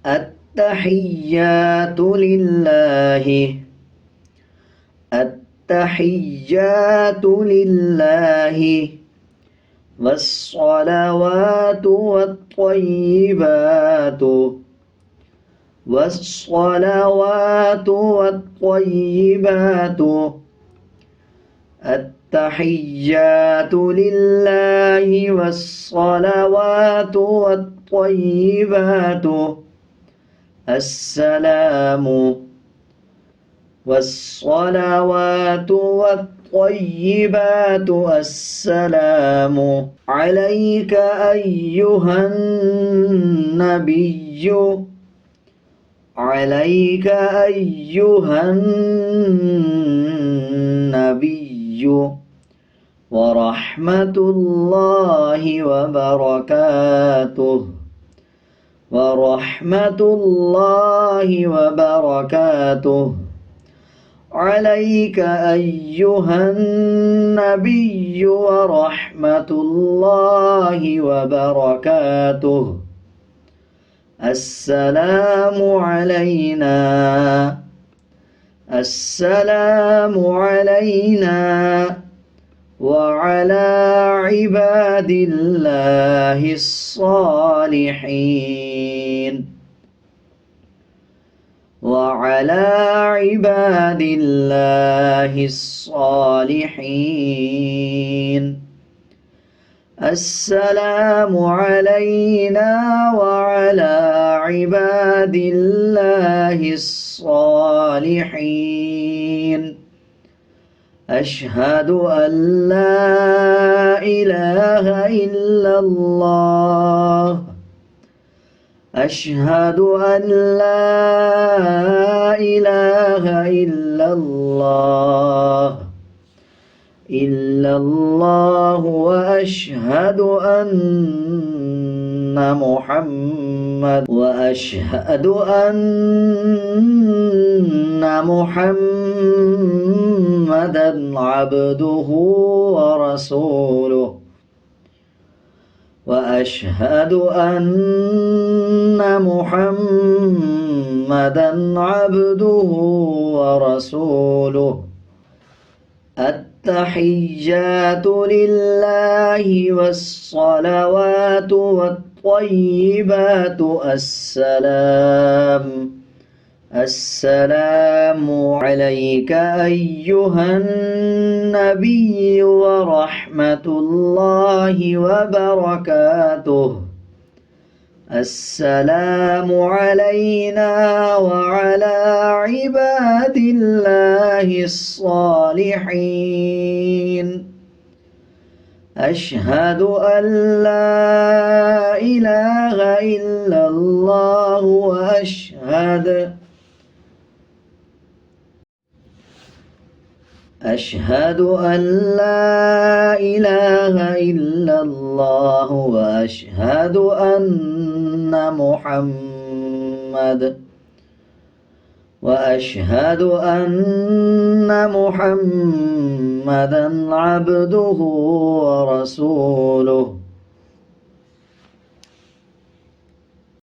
التحيات لله. التحيات لله والصلوات والطيبات. والصلوات والطيبات. التحيات لله والصلوات والطيبات. السلام. والصلوات والطيبات. السلام عليك أيها النبي. عليك أيها النبي ورحمة الله وبركاته. ورحمة الله وبركاته عليك أيها النبي ورحمة الله وبركاته. السلام علينا. السلام علينا وعلى عباد الله الصالحين. وعلى عباد الله الصالحين. السلام علينا وعلى عباد الله الصالحين. أشهد أن لا إله إلا الله. أشهد أن لا إله إلا الله. وأشهد أن محمدا عبده ورسوله. وأشهد أن محمدا عبده ورسوله. التحيات لله والصلوات والطيبات. السلام عليك أيها النبي ورحمة الله وبركاته. السلام علينا وعلى عباد الله الصالحين. أشهد أن لا إله إلا الله. أشهد أن لا إله إلا الله وأشهد أن محمدا عبده ورسوله.